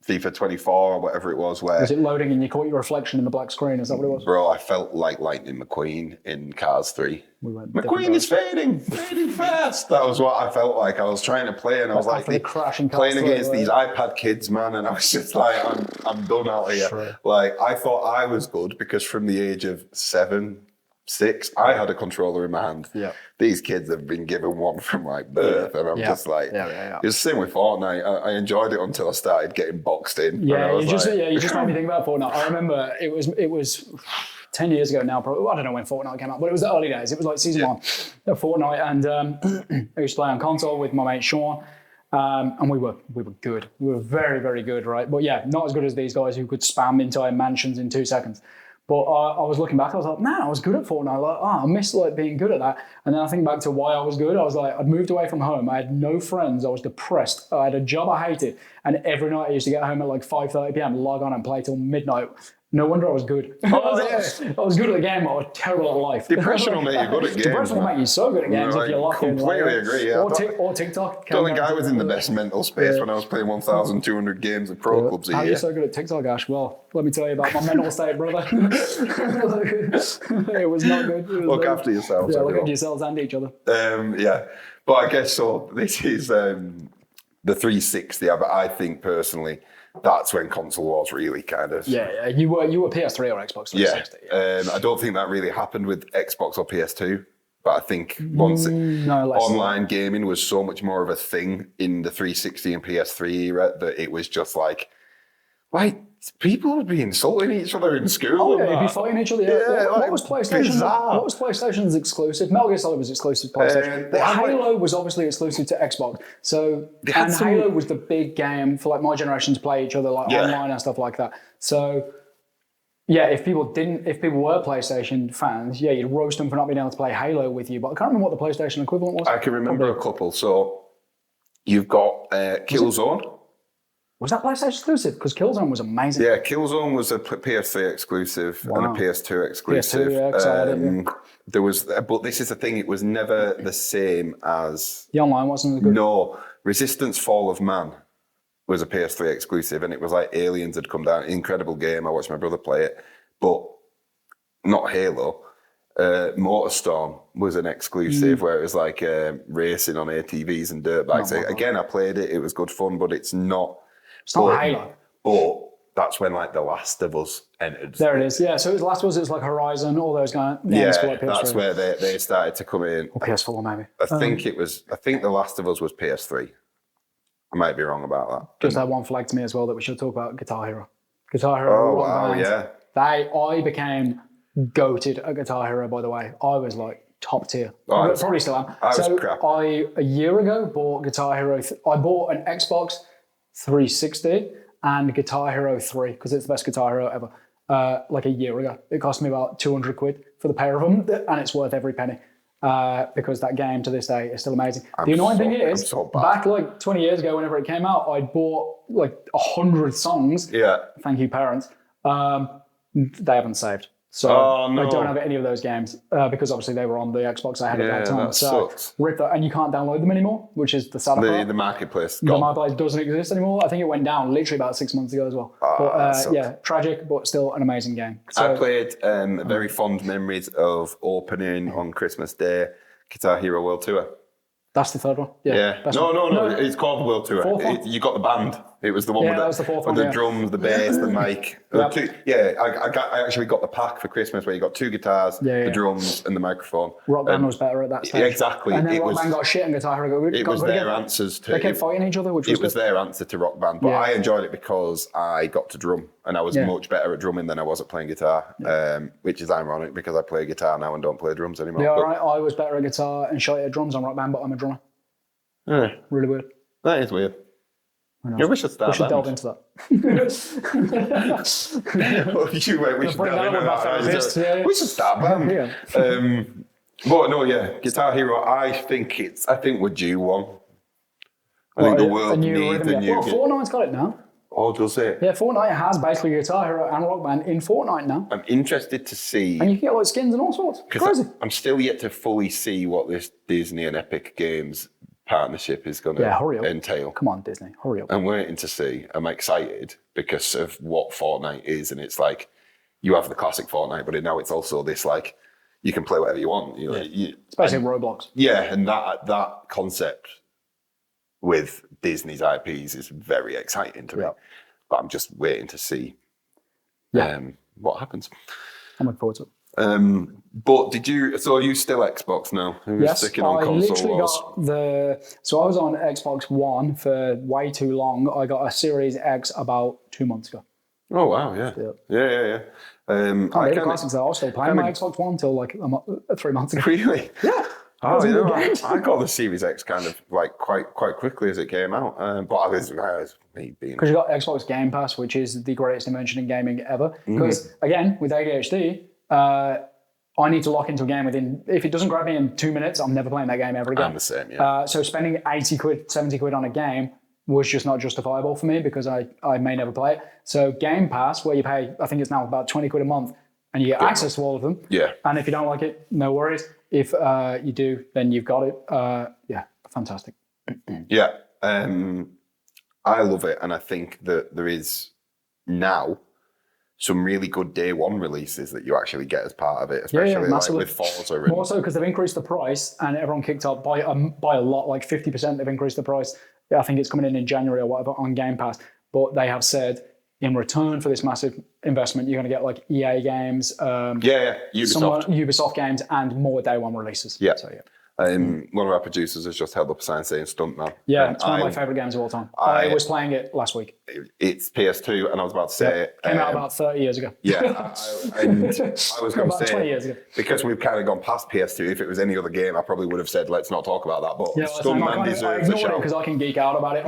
FIFA 24 or whatever it was where... Was it loading and you caught your reflection in the black screen? Is that what it was? Bro, I felt like Lightning McQueen in Cars 3. McQueen is fading fast. That was what I felt like. I was trying to play and I was like playing against these iPad kids, man, and I was just like, I'm done out here. Sure. Like, I thought I was good because from the age of 7, 6, I had a controller in my hand. Yeah. These kids have been given one from like birth, and I'm just like, it's the same with Fortnite. I enjoyed it until I started getting boxed in. Yeah, you just made me think about Fortnite. I remember it was 10 years ago now, probably. I don't know when Fortnite came out, but it was the early days. It was like season 1 of Fortnite, and I used to play on console with my mate Sean. And we were good. We were very, very good, right? But yeah, not as good as these guys who could spam entire mansions in 2 seconds. But I was looking back, I was like, man, I was good at Fortnite. Like, I miss like being good at that. And then I think back to why I was good. I was like, I'd moved away from home. I had no friends. I was depressed. I had a job I hated. And every night I used to get home at like 5:30 p.m, log on and play till midnight. No wonder I was good. I was good at the game, but I was terrible at life. Depression will make you good at games. Depression will make you so good at games if you're locked in. Completely agree, yeah. Or TikTok. I don't think I was in the best mental space when I was playing 1,200 games of Pro Clubs a year. How are you so good at TikTok, Ash? Well, let me tell you about my mental state, brother. It was not good. Look after yourselves. Yeah, look after yourselves and each other. Yeah. But I guess so. This is the 360, but I think personally, that's when console wars really kind of... Yeah. You were PS3 or Xbox 360. Yeah. I don't think that really happened with Xbox or PS2, but I think once online gaming was so much more of a thing in the 360 and PS3 era that it was just like people would be insulting each other in school. Oh, yeah, you'd be fighting each other. Yeah. What was PlayStation? What was PlayStation's exclusive? Metal Gear Solid was exclusive to PlayStation. But Halo was obviously exclusive to Xbox. So Halo was the big game for like my generation to play each other like online and stuff like that. So yeah, if people were PlayStation fans, you'd roast them for not being able to play Halo with you. But I can't remember what the PlayStation equivalent was. I can remember a couple. So you've got Killzone. Was that PlayStation exclusive? Because Killzone was amazing. Yeah, Killzone was a PS3 exclusive and a PS2 exclusive. PS2, yeah, 'cause I had it, There was, but this is the thing, it was never the same as... The online wasn't as good. No, Resistance Fall of Man was a PS3 exclusive, and it was like Aliens had come down. Incredible game. I watched my brother play it, but not Halo. Motorstorm was an exclusive where it was like racing on ATVs and dirt bikes. Again, I played it. It was good fun, but it's not... It's not Halo. But that's when like The Last of Us entered. There it is. Yeah, so it was Last of Us, it was like Horizon, all those games. Yeah, that's where they started to come in. Or PS4 maybe. I think The Last of Us was PS3. I might be wrong about that. Just had one flag to me as well that we should talk about, Guitar Hero. Guitar Hero. Oh, wow, yeah. I became goated at Guitar Hero, by the way. I was like top tier. Probably still am. A year ago, bought Guitar Hero. I bought an Xbox 360 and Guitar Hero 3 because it's the best Guitar Hero ever. Like a year ago. It cost me about 200 quid for the pair of them, and it's worth every penny. Because that game to this day is still amazing. The annoying thing is, back like 20 years ago, whenever it came out, I bought like 100 songs. Yeah. Thank you, parents. They haven't saved. So I don't have any of those games because obviously they were on the Xbox I had at that time. That sucks. Rip that, and you can't download them anymore, which is the sad part. The marketplace. The marketplace doesn't exist anymore. I think it went down literally about 6 months ago as well. But tragic, but still an amazing game. So, I played very fond memories of opening on Christmas Day Guitar Hero World Tour. That's the third one. Yeah. No. It's called the World Tour. You got the band. It was the one that was the fourth one, the drums, the bass, the mic. I actually got the pack for Christmas where you got 2 guitars, the drums, and the microphone. Rock Band was better at that stage. Yeah, exactly. And then Rock Band got shit and Guitar Hero It was their answers to... They kept fighting each other, which was It was their answer to Rock Band. But I enjoyed it because I got to drum, and I was much better at drumming than I was at playing guitar, which is ironic because I play guitar now and don't play drums anymore. Yeah, right. I was better at guitar and shite at drums on Rock Band, but I'm a drummer. Yeah. Really weird. That is weird. Yeah, we should start. We should delve into that. We should start band. But no, Guitar Hero. I think we're due one. I think the world needs a new. Well, Fortnite's got it now. Oh, does it? Yeah, Fortnite has basically Guitar Hero and Rock Band in Fortnite now. I'm interested to see. And you can get like skins and all sorts. Crazy. I'm still yet to fully see what this Disney and Epic Games partnership is going to entail. Come on, Disney, hurry up. I'm waiting to see. I'm excited because of what Fortnite is, and it's like you have the classic Fortnite, but now it's also this like you can play whatever you want. It's basically Roblox. Yeah, and that concept with Disney's IPs is very exciting to me. But I'm just waiting to see what happens. I'm looking forward to it. But are you still Xbox now? Yes, I literally got so I was on Xbox One for way too long. I got a Series X about 2 months ago. Oh, wow, yeah. I was still playing my Xbox One until like 3 months ago. Really? Yeah. I got the Series X kind of like quite quickly as it came out. But I was me being... Because you got Xbox Game Pass, which is the greatest invention in gaming ever. Because again, with ADHD, I need to lock into a game within, if it doesn't grab me in 2 minutes, I'm never playing that game ever again. I'm the same, yeah. So spending 80 quid, 70 quid on a game was just not justifiable for me because I may never play it. So Game Pass, where you pay, I think it's now about 20 quid a month, and you get access to all of them. Yeah. And if you don't like it, no worries. If you do, then you've got it. Fantastic. Yeah. I love it. And I think that there is now some really good day one releases that you actually get as part of it, especially like with Forza. More so because they've increased the price and everyone kicked up by a lot, like 50% they've increased the price. I think it's coming in January or whatever on Game Pass. But they have said in return for this massive investment, you're going to get like EA games, Ubisoft games, and more day one releases. Yeah. So, one of our producers has just held up a sign saying Stuntman. Yeah, it's one of my favourite games of all time. I was playing it last week. It's PS2, and I was about to say... Came out about 30 years ago. Yeah, I was going to say... 20 years ago. Because we've kind of gone past PS2, if it was any other game, I probably would have said, let's not talk about that. But Stuntman deserves a shout. Because I can geek out about it.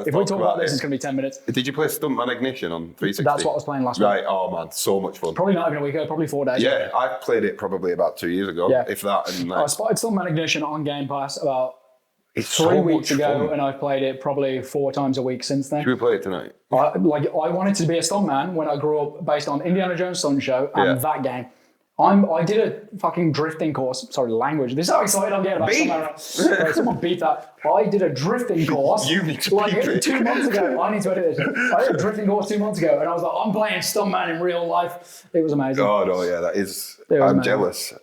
If we talk about this, it's going to be 10 minutes. Did you play Stuntman Ignition on 360? That's what I was playing last week. Right, oh man, so much fun. Probably not even a week ago, probably 4 days ago. Yeah, I played it probably about 2 years ago, if that. And I spotted Stuntman Ignition on Game Pass about It's 3 so weeks much ago, fun. and I've played it probably 4 times a week since then. Should we play it tonight? I wanted to be a stuntman when I grew up based on Indiana Jones Stunt Show and that game. I did a fucking drifting course. Sorry, language. This is how excited I'm getting about stuntman. Someone beat that. I did a drifting course. You need to beat it. 2 months ago. I need to edit this. I did a drifting course 2 months ago, and I was like, I'm playing stuntman in real life. It was amazing. Oh no, yeah, that is. was I'm amazing. jealous.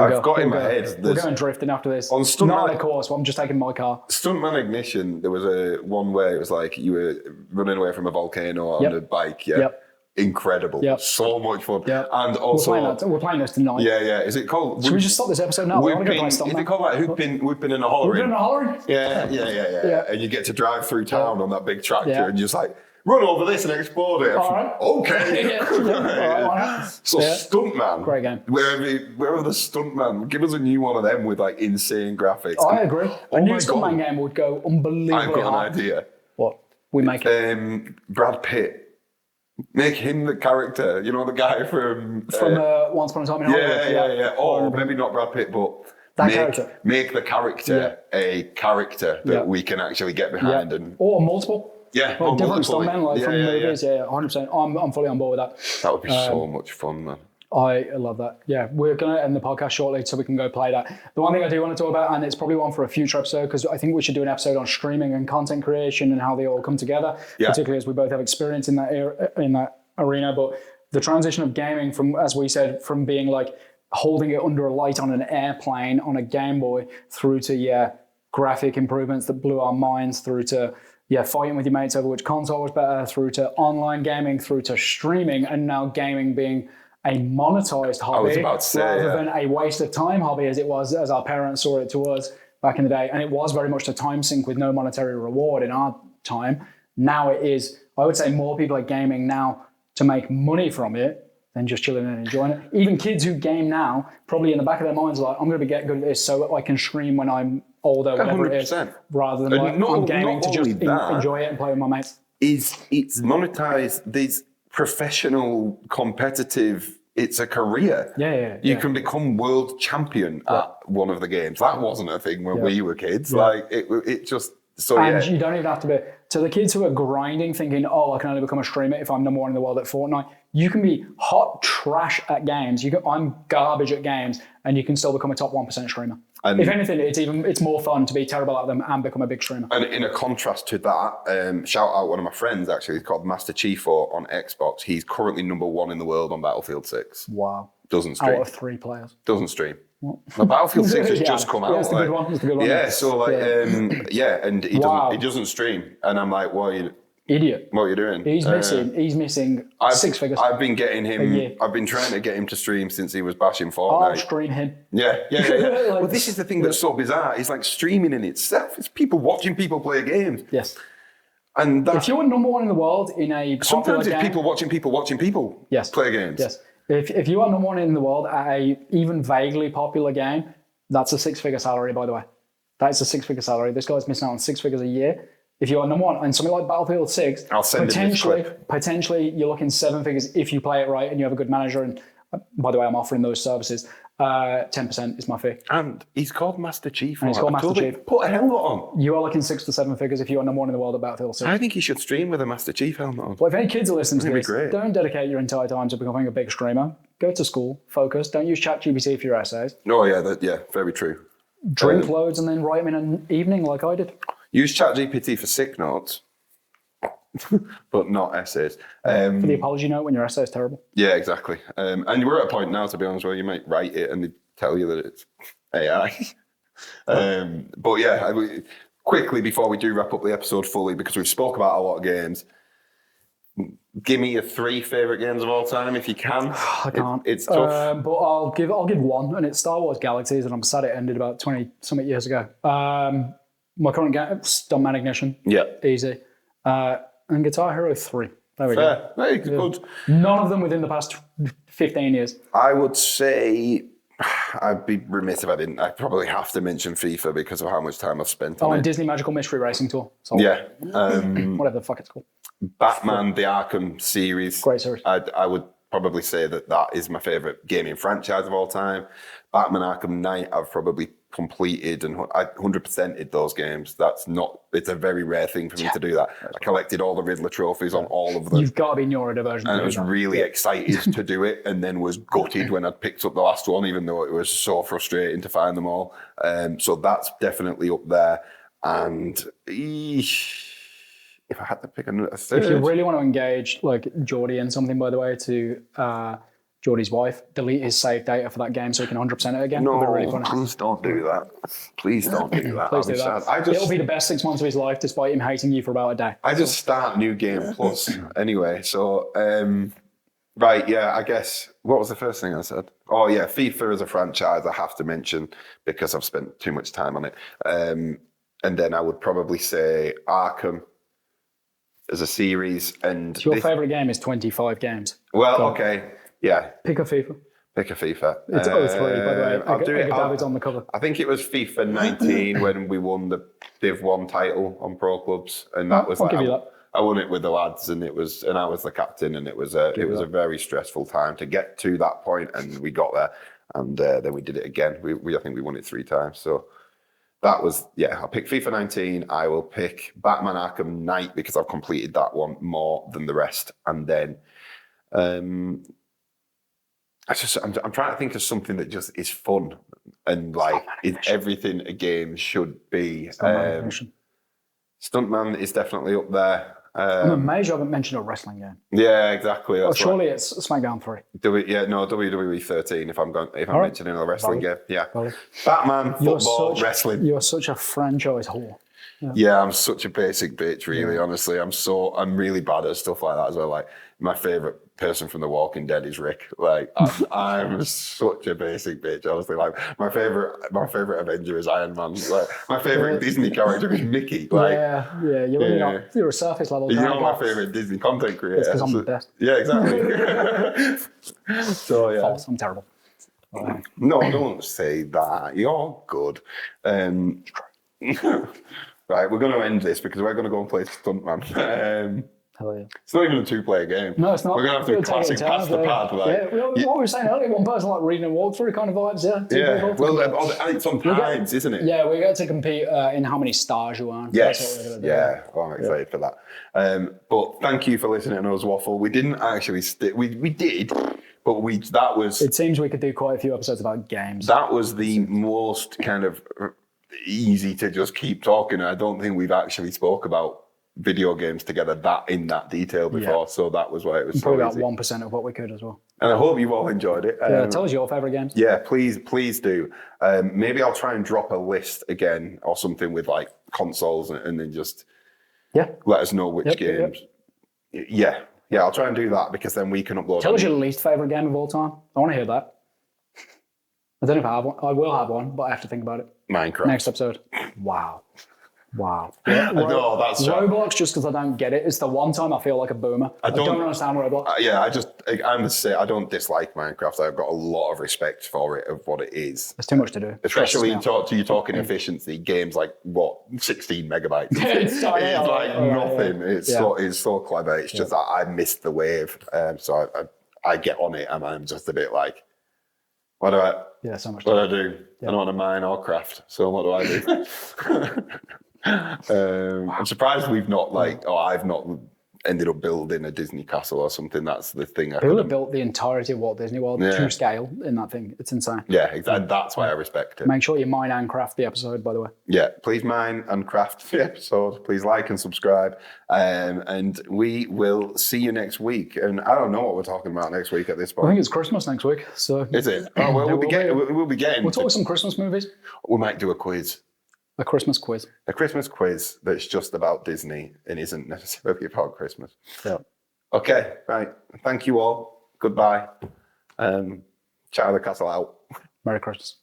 I've got in my head. We're going drifting after this. On Stuntman, not on a course. I'm just taking my car. Stuntman Ignition. There was one where it was like you were running away from a volcano on a bike. Yeah. Yep. Incredible. Yep. So much fun. Yep. And also we're playing this tonight. Yeah. Is it called? Should we just stop this episode now? Is it called like We've been in a hollering? We've been in a hollering? Yeah. And you get to drive through town on that big tractor and you're just like, run over this and explode it. All right. Okay. All right. So Stuntman. Great game. Wherever the Stuntman, give us a new one of them with like insane graphics. I agree. A new Stuntman game would go unbelievably I've got hard. an idea. What? We make it. Brad Pitt. Make him the character. You know, the guy from Once Upon a Time in Hollywood. Yeah. Or maybe not Brad Pitt, but character. Make the character a character that we can actually get behind. And or multiple. Yeah, like different stuntmen from movies. Yeah. 100%. I'm fully on board with that. That would be so much fun, man. I love that. Yeah, we're going to end the podcast shortly so we can go play that. The one thing I do want to talk about, and it's probably one for a future episode, because I think we should do an episode on streaming and content creation and how they all come together, particularly as we both have experience in that arena. But the transition of gaming from, as we said, from being like holding it under a light on an airplane on a Game Boy through to, graphic improvements that blew our minds, through to fighting with your mates over which console was better, through to online gaming, through to streaming, and now gaming being a monetized hobby I was about to say, rather than a waste of time hobby as it was, as our parents saw it to us back in the day. And it was very much a time sink with no monetary reward in our time. Now it is, I would say more people are gaming now to make money from it than just chilling and enjoying it. Even kids who game now, probably in the back of their minds are like, I'm going to get good at this so that I can stream when I'm older, whatever 100%. It is, rather than like, I'm gaming to just enjoy it and play with my mates. It's monetized. These professional, competitive, it's a career. You can become world champion at one of the games. That wasn't a thing when we were kids. Like it just, you don't even have to be, to the kids who are grinding thinking, I can only become a streamer if I'm number one in the world at Fortnite. You can be hot trash at games. I'm garbage at games and you can still become a top 1% streamer. And if anything, it's more fun to be terrible at them and become a big streamer. And in a contrast to that, shout out one of my friends actually, he's called Master Chiefo on Xbox. He's currently number one in the world on Battlefield 6. Wow. Doesn't stream. Out of 3 players. Doesn't stream. The Battlefield 6 has just come out. It's a good one. It's a good one. Yeah, so and he doesn't stream. And I'm like, idiot. What are you doing? He's missing 6 figures. I've been getting him. I've been trying to get him to stream since he was bashing Fortnite. I'll stream him. Yeah. Well, this is the thing that's so bizarre. It's like streaming in itself. It's people watching people play games. Yes. And if you're number one in the world in a sometimes it's game, people watching people play games. Yes. If you are number one in the world at a even vaguely popular game, that's a 6-figure salary, by the way. That is a 6-figure salary. This guy's missing out on 6 figures a year. If you are number one on something like Battlefield 6, potentially you're looking 7 figures if you play it right and you have a good manager. And by the way, I'm offering those services. 10% is my fee. And he's called Master Chief. And he's called Master Chief. Put a helmet on. You are looking 6 to 7 figures if you are number one in the world at Battlefield 6. I think he should stream with a Master Chief helmet on. Well, if any kids are listening to this, don't dedicate your entire time to becoming a big streamer. Go to school, focus. Don't use ChatGPT for your essays. Oh, yeah, very true. Drink loads and then write them in an evening like I did. Use ChatGPT for sick notes. But not essays. For the apology note when your essay is terrible. Yeah, exactly. And we're at a point now, to be honest, where you might write it and they tell you that it's AI. But yeah, quickly before we do wrap up the episode fully, because we've spoke about a lot of games, give me your 3 favourite games of all time if you can. I can't. It's tough. But I'll give one, and it's Star Wars Galaxies, and I'm sad it ended about 20-something years ago. My current game, Stuntman Ignition. Yeah. Easy. And Guitar Hero 3. There we go. Very good. None of them within the past 15 years. I would say, I'd be remiss if I didn't. I probably have to mention FIFA because of how much time I've spent on it. And Disney Magical Mystery Racing Tour. Yeah. Whatever the fuck it's called. Batman, the Arkham series. Great series. I would probably say that is my favourite gaming franchise of all time. Batman Arkham Knight I've probably completed and I 100%ed those games. It's a very rare thing for me to do that. I collected all the Riddler trophies on all of them. You've got to be neurodivergent. And I was really excited to do it, and then was gutted when I'd picked up the last one, even though it was so frustrating to find them all. So that's definitely up there. And if I had to pick a third. If you really want to engage like Jordy in something, by the way, to Jordy's wife, delete his save data for that game so he can 100% it again. No, really funny. please don't do that. Please don't do that. Please do that. It'll be the best 6 months of his life, despite him hating you for about a day. I just start New Game Plus anyway. So, right, yeah, I guess, what was the first thing I said? Oh, yeah, FIFA as a franchise I have to mention because I've spent too much time on it. And then I would probably say Arkham as a series. And so your favourite game is 25 games. Well, okay. Yeah. Pick a FIFA. Pick a FIFA. It's 03, by the way. I'll do it. David's on the cover. I think it was FIFA 19 when we won the Div 1 title on Pro Clubs. And that was I'll give you that. I won it with the lads and I was the captain, and it was a very stressful time to get to that point, and we got there. And then we did it again. I think we won it 3 times. So that was, I'll pick FIFA 19. I will pick Batman Arkham Knight because I've completed that one more than the rest. And then I'm trying to think of something that just is fun and like everything a game should be. Stuntman is definitely up there. I'm amazed you haven't mentioned a wrestling game. Yeah, exactly. Surely it's SmackDown 3. WWE 13 if I'm mentioning a wrestling game. Yeah. Batman, football, wrestling. You're such a franchise whore. Yeah, I'm such a basic bitch, really, honestly. I'm really bad at stuff like that as well. Like, my favourite person from The Walking Dead is Rick. Like, I'm such a basic bitch, honestly. Like, my favourite Avenger is Iron Man. Like, my favourite Disney character is Mickey. Like, you're a surface level guy. You're my favourite Disney content creator. It's because I'm the best. Yeah, exactly. So, yeah. False, I'm terrible. No, don't say that. You're good. Right, we're going to end this because we're going to go and play Stuntman. Hell yeah. It's not even a 2-player game. No, it's not. We're going to have to do classic pass the pad. Like, what we were saying earlier, one person like reading a walkthrough kind of vibes, It's on times, isn't it? Yeah, we get to compete in how many stars you earn. Yes, I'm excited for that. But thank you for listening to us waffle. We didn't actually we did, but that was... It seems we could do quite a few episodes about games. That was the most kind of easy to just keep talking. I don't think we've actually spoke about video games together in that detail before, so that was why it was probably so about easy. 1% of what we could as well. And I hope you all enjoyed it. Tell us your favourite games. Yeah, please do. Maybe I'll try and drop a list again or something with like consoles and then just let us know which games. Yeah, I'll try and do that because then we can upload. Tell us your least favourite game of all time. I want to hear that. I don't know if I have one. I will have one, but I have to think about it. Minecraft. Next episode. Wow. I know, that's Roblox, just because I don't get it. It's the one time I feel like a boomer. I don't understand Roblox. I'm the same. I don't dislike Minecraft. I've got a lot of respect for it, of what it is. There's too much to do. Especially you're talking efficiency. Games like, 16 megabytes. It's like nothing. It's so clever. It's just I missed the wave. So I get on it and I'm just a bit like, what do I... so much. What do I do? I don't want to mine or craft. So what do I do? I'm surprised I've not ended up building a Disney castle or something. That's the thing. People have built the entirety of Walt Disney World to scale in that thing. It's insane. Yeah, exactly. That's why I respect it. Make sure you mine and craft the episode, by the way. Yeah, please mine and craft the episode. Please like and subscribe. And we will see you next week. And I don't know what we're talking about next week at this point. I think it's Christmas next week. So is it? Oh, well, we'll be getting. We'll talk some Christmas movies. We might do a quiz. A Christmas quiz. A Christmas quiz that's just about Disney and isn't necessarily about Christmas. Yeah. Okay, right. Thank you all. Goodbye. Ciao the castle out. Merry Christmas.